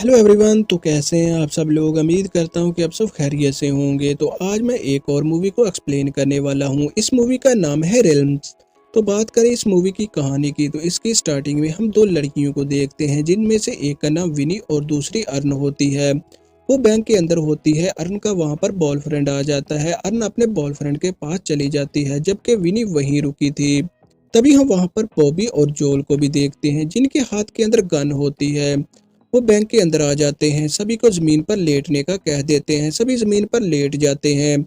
Hello everyone. तो कैसे हैं आप सब लोग। उम्मीद करता हूं कि आप सब खैरियत से होंगे। तो आज मैं एक और मूवी को एक्सप्लेन करने वाला हूं। इस मूवी का नाम है रेल्म्स। तो बात करें इस मूवी की कहानी की, तो इसकी स्टार्टिंग में हम दो लड़कियों को देखते हैं, जिनमें से एक का नाम विनी और दूसरी अर्न होती है। वो बैंक के अंदर होती है। अर्न का वहां पर बॉयफ्रेंड आ जाता है। अर्न अपने बॉयफ्रेंड के पास चली जाती है, जबकि विनी वहीं रुकी थी। तभी हम वहां पर बॉबी और जोल को भी देखते हैं, जिनके हाथ के अंदर गन होती है। वो बैंक के अंदर आ जाते हैं। सभी को जमीन पर लेटने का कह देते हैं। सभी जमीन पर लेट जाते हैं।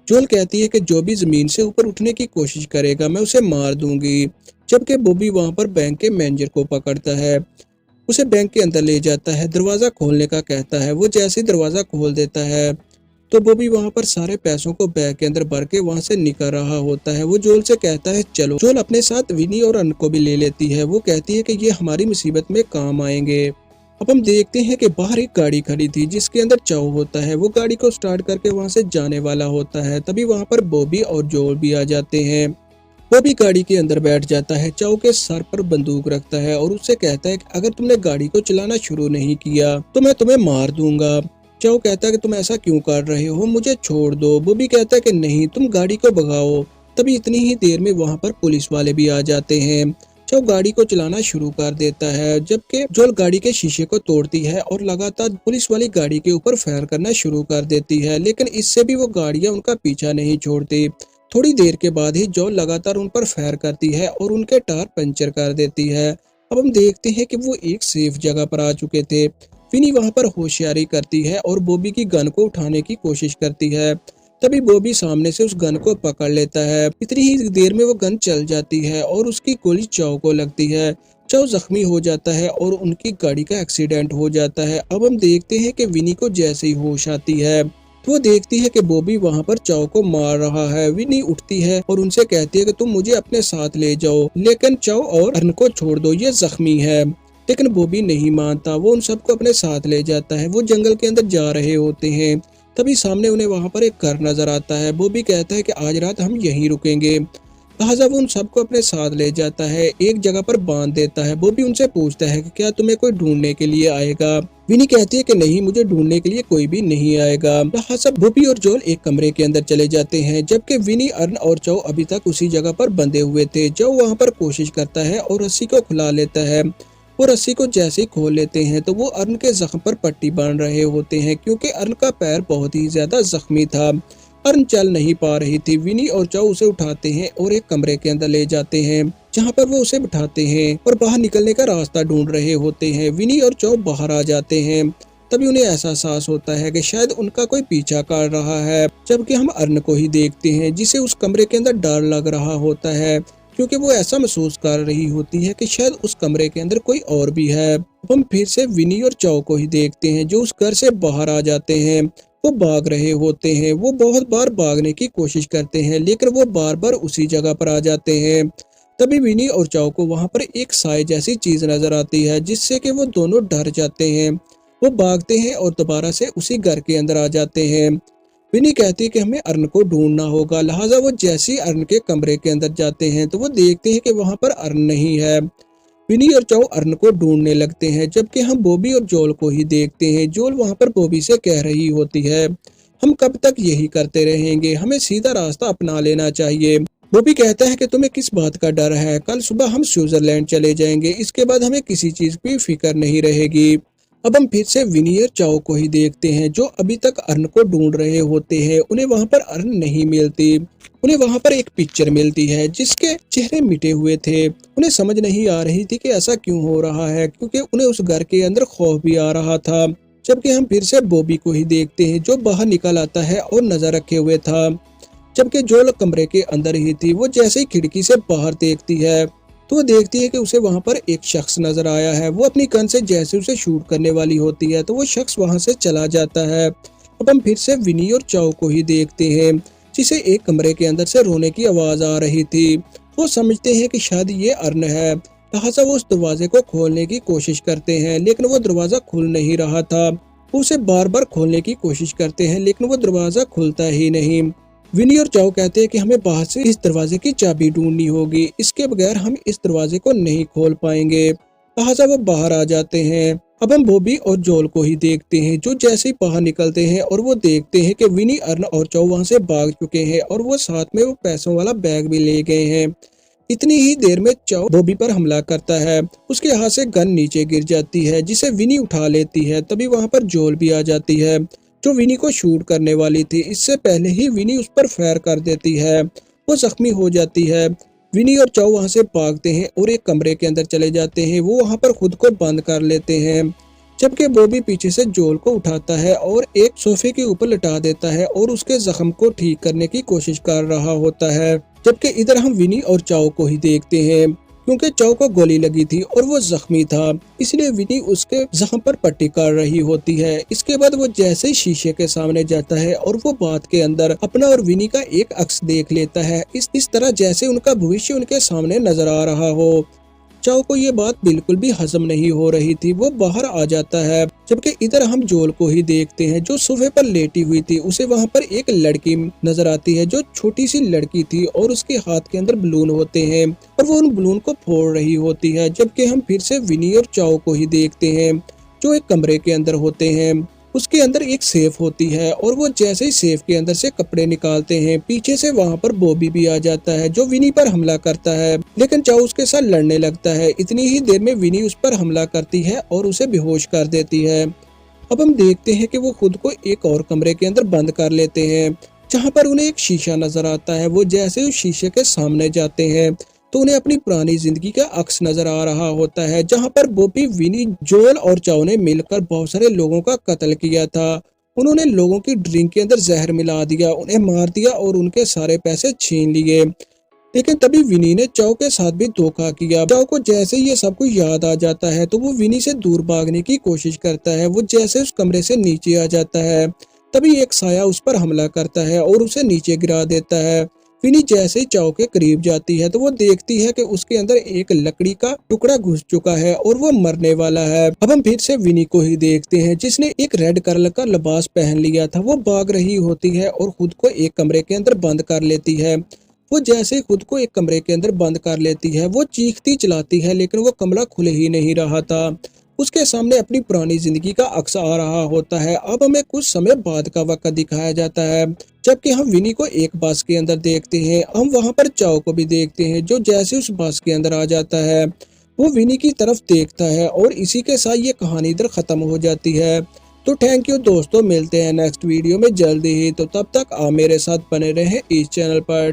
जोल कहती है कि जो भी जमीन से ऊपर उठने की कोशिश करेगा मैं उसे मार दूंगी। जबकि बॉबी वहां पर बैंक के मैनेजर को पकड़ता है, उसे बैंक के अंदर ले जाता है, दरवाजा खोलने का कहता है। वो जैसे ही दरवाजा खोल देता है तो बॉबी वहां पर सारे पैसों को बैग के अंदर भर के वहां से निकल रहा होता है। वो जोल से कहता है चलो। जोल अपने साथ विनी और अन को भी ले लेती है। वो कहती है कि ये हमारी मुसीबत में काम आएंगे। अब हम देखते हैं कि बाहर एक गाड़ी खड़ी थी, जिसके अंदर चाउ होता है। वो गाड़ी को स्टार्ट करके वहां से जाने वाला होता है। तभी वहां पर बॉबी और जोल भी आ जाते हैं। बॉबी गाड़ी के अंदर बैठ जाता है, चाउ के सर पर बंदूक रखता है और उससे कहता है कि अगर तुमने गाड़ी को चलाना शुरू नहीं किया तो मैं तुम्हें मार दूंगा। चाउ कहता है कि तुम ऐसा क्यों कर रहे हो, मुझे छोड़ दो। बॉबी कहता है कि नहीं, तुम गाड़ी को भगाओ। तभी इतनी ही देर में वहां पर पुलिस वाले भी आ जाते हैं। चाउ गाड़ी को चलाना शुरू कर देता है, जबकि जोल गाड़ी के शीशे को तोड़ती है और लगातार पुलिस वाली गाड़ी के ऊपर फायर करना शुरू कर देती है। लेकिन इससे भी वो गाड़ियां उनका पीछा नहीं छोड़ती। थोड़ी देर के बाद ही जोल लगातार उन पर फायर करती है और उनके टायर पंचर कर देती है। अब हम देखते हैं कि वो एक सेफ जगह पर आ चुके थे। विनी वहां पर होशियारी करती है और बॉबी की गन को उठाने की कोशिश करती है। तभी बॉबी सामने से उस गन को पकड़ लेता है। इतनी ही देर में वो गन चल जाती है और उसकी गोली चाउ को लगती है। चाउ जख्मी हो जाता है और उनकी गाड़ी का एक्सीडेंट हो जाता है। अब हम देखते हैं कि विनी को जैसे ही होश आती है तो वो देखती है कि बॉबी वहां पर चाउ को मार रहा है। विनी उठती है और उनसे कहती है कि तुम मुझे अपने साथ ले जाओ, लेकिन चाउ और अर्न को छोड़ दो, ये जख्मी है। लेकिन बॉबी नहीं मानता। वो उन सबको अपने साथ ले जाता है। वो जंगल के अंदर जा रहे होते हैं। तभी सामने उन्हें वहां पर एक घर नजर आता है। बॉबी कहता है कि आज रात हम यहीं रुकेंगे। लिहाजा वो उन सबको अपने साथ ले जाता है, एक जगह पर बांध देता है। बॉबी उनसे पूछता है कि क्या तुम्हें कोई ढूंढने के लिए आएगा। विनी कहती है कि नहीं, मुझे ढूंढने के लिए कोई भी नहीं आएगा। लिहाजा बॉबी और जोल एक कमरे के अंदर चले जाते हैं, जबकि विनी, अर्न और चाउ अभी तक उसी जगह पर बंधे हुए थे। चाउ वहां पर कोशिश करता है और रस्सी को खुला लेता है। वो रस्सी को जैसे ही खोल लेते हैं तो वो अर्न के जख्म पर पट्टी बांध रहे होते हैं, क्योंकि अर्न का पैर बहुत ही ज्यादा जख्मी था। अर्न चल नहीं पा रही थी। विनी और चाउ उसे उठाते हैं और एक कमरे के अंदर ले जाते हैं, जहां पर वो उसे बिठाते हैं और बाहर निकलने का रास्ता ढूंढ रहे होते हैं। विनी और चाउ बाहर आ जाते हैं। तभी उन्हें एहसास होता है कि शायद उनका कोई पीछा कर रहा है, जबकि हम अर्न को ही देखते हैं, जिसे उस कमरे के अंदर डर लग रहा होता है, क्योंकि वो ऐसा महसूस कर रही होती है कि शायद उस कमरे के अंदर कोई और भी है। अब हम फिर से विनी और चाउ को ही देखते हैं, जो उस घर से बाहर आ जाते हैं। वो भाग रहे होते हैं। वो बहुत बार भागने की कोशिश करते हैं, लेकिन वो बार बार उसी जगह पर आ जाते हैं। तभी विनी और चाउ को वहां पर एक साए जैसी चीज नजर आती है, जिससे कि वो दोनों डर जाते हैं। वो भागते हैं और दोबारा से उसी घर के अंदर आ जाते हैं। विनी कहती है कि हमें अर्न को ढूंढना होगा। लिहाजा वो जैसे ही अर्न के कमरे के अंदर जाते हैं तो वो देखते हैं कि वहां पर अर्न नहीं है। विनी और चाउ अर्न को ढूंढने लगते हैं, जबकि हम बॉबी और जोल को ही देखते हैं। जोल वहां पर बॉबी से कह रही होती है, हम कब तक यही करते रहेंगे, हमें सीधा रास्ता अपना लेना चाहिए। बॉबी कहता है कि तुम्हें किस बात का डर है, कल सुबह हम स्विट्जरलैंड चले जाएंगे, इसके बाद हमें किसी चीज की फिक्र नहीं रहेगी। अब हम फिर से विनी और चाउ को ही देखते हैं, जो अभी तक अर्न को ढूंढ रहे होते हैं। उन्हें वहां पर अर्न नहीं मिलती। उन्हें वहां पर एक पिक्चर मिलती है, जिसके चेहरे मिटे हुए थे। उन्हें समझ नहीं आ रही थी कि ऐसा क्यों हो रहा है, क्योंकि उन्हें उस घर के अंदर खौफ भी आ रहा था। जबकि हम फिर से बॉबी को ही देखते हैं, जो बाहर निकल आता है और नजर रखे हुए था, जबकि जोल कमरे के अंदर ही थी। वो जैसे ही खिड़की से बाहर देखती है तो वो देखती है कि उसे वहां पर एक शख्स नजर आया है। वो अपनी गन से जैसे उसे शूट करने वाली होती है तो वो शख्स वहां से चला जाता है। अब हम फिर से विनी और चाउ को ही देखते हैं, जिसे एक कमरे के अंदर से रोने की आवाज आ रही थी। वो समझते हैं कि शायद ये अर्न है। लिहाजा वो उस दरवाजे को खोलने की कोशिश करते हैं, लेकिन वो दरवाजा खुल नहीं रहा था। वो उसे बार बार खोलने की कोशिश करते हैं, लेकिन वो दरवाजा खुलता ही नहीं। विनी और चाउ कहते हैं कि हमें बाहर से इस दरवाजे की चाबी ढूंढनी होगी, इसके बगैर हम इस दरवाजे को नहीं खोल पाएंगे। लिहाजा वो बाहर आ जाते हैं। अब हम बॉबी और जोल को ही देखते हैं, जो जैसे ही बाहर निकलते हैं और वो देखते हैं कि विनी, अर्न और चाओ वहां से भाग चुके हैं और वो साथ में वो पैसों वाला बैग भी ले गए हैं। इतनी ही देर में चाओ बॉबी पर हमला करता है। उसके हाथ से गन नीचे गिर जाती है, जिसे विनी उठा लेती है। तभी वहां पर जोल भी आ जाती है, जो विनी को शूट करने वाली थी। इससे पहले ही विनी उस पर फायर कर देती है। वो जख्मी हो जाती है। विनी और चाओ वहां से भागते हैं और एक कमरे के अंदर चले जाते हैं। वो वहां पर खुद को बंद कर लेते हैं, जबकि बॉबी पीछे से जोल को उठाता है और एक सोफे के ऊपर लटा देता है और उसके जख्म को ठीक करने की कोशिश कर रहा होता है। जबकि इधर हम विनी और चाओ को ही देखते हैं, क्योंकि चाओ को गोली लगी थी और वो जख्मी था, इसलिए विनी उसके जख्म पर पट्टी कर रही होती है। इसके बाद वो जैसे ही शीशे के सामने जाता है और वो बात के अंदर अपना और विनी का एक अक्स देख लेता है, इस तरह जैसे उनका भविष्य उनके सामने नजर आ रहा हो। चाओ को ये बात बिल्कुल भी हजम नहीं हो रही थी। वो बाहर आ जाता है, जबकि इधर हम जोल को ही देखते हैं, जो सोफे पर लेटी हुई थी। उसे वहां पर एक लड़की नजर आती है, जो छोटी सी लड़की थी और उसके हाथ के अंदर बलून होते हैं और वो उन बलून को फोड़ रही होती है। जबकि हम फिर से विनी और चाओ को ही देखते हैं, जो एक कमरे के अंदर होते हैं। उसके अंदर एक सेफ होती है और वो जैसे ही सेफ के अंदर से कपड़े निकालते हैं, पीछे से वहां पर बॉबी भी आ जाता है, जो विनी पर हमला करता है। लेकिन चाओ उसके साथ लड़ने लगता है। इतनी ही देर में विनी उस पर हमला करती है और उसे बेहोश कर देती है। अब हम देखते हैं कि वो खुद को एक और कमरे के अंदर बंद कर लेते हैं, जहाँ पर उन्हें एक शीशा नजर आता है। वो जैसे उस शीशे के सामने जाते हैं तो उन्हें अपनी पुरानी जिंदगी का अक्स नजर आ रहा होता है, जहाँ पर बॉबी, विनी, जोल और चाओ ने मिलकर बहुत सारे लोगों का कत्ल किया था। उन्होंने लोगों की ड्रिंक के अंदर जहर मिला दिया, उन्हें मार दिया और उनके सारे पैसे छीन लिए। लेकिन तभी विनी ने चाओ के साथ भी धोखा किया। चाओ को जैसे ये सब कुछ याद आ जाता है तो वो विनी से दूर भागने की कोशिश करता है। वो जैसे उस कमरे से नीचे आ जाता है, तभी एक साया उस पर हमला करता है और उसे नीचे गिरा देता है। विनी जैसे ही चाओ के करीब जाती है तो वो देखती है कि उसके अंदर एक लकड़ी का टुकड़ा घुस चुका है और वो मरने वाला है। अब हम फिर से विनी को ही देखते हैं, जिसने एक रेड कलर का लिबास पहन लिया था। वो भाग रही होती है और खुद को एक कमरे के अंदर बंद कर लेती है। वो जैसे ही खुद को एक कमरे के अंदर बंद कर लेती है, वो चीखती चलाती है, लेकिन वो कमरा खुल ही नहीं रहा था। उसके सामने अपनी पुरानी जिंदगी का अक्स आ रहा होता है। अब हमें कुछ समय बाद का वक्त दिखाया जाता है, जबकि हम विनी को एक बस के अंदर देखते हैं। हम वहां पर चाओ को भी देखते हैं, जो जैसे उस बस के अंदर आ जाता है वो विनी की तरफ देखता है और इसी के साथ ये कहानी इधर खत्म हो जाती है। तो थैंक यू दोस्तों, मिलते हैं नेक्स्ट वीडियो में जल्दी ही। तो तब तक आप मेरे साथ बने रहें इस चैनल पर।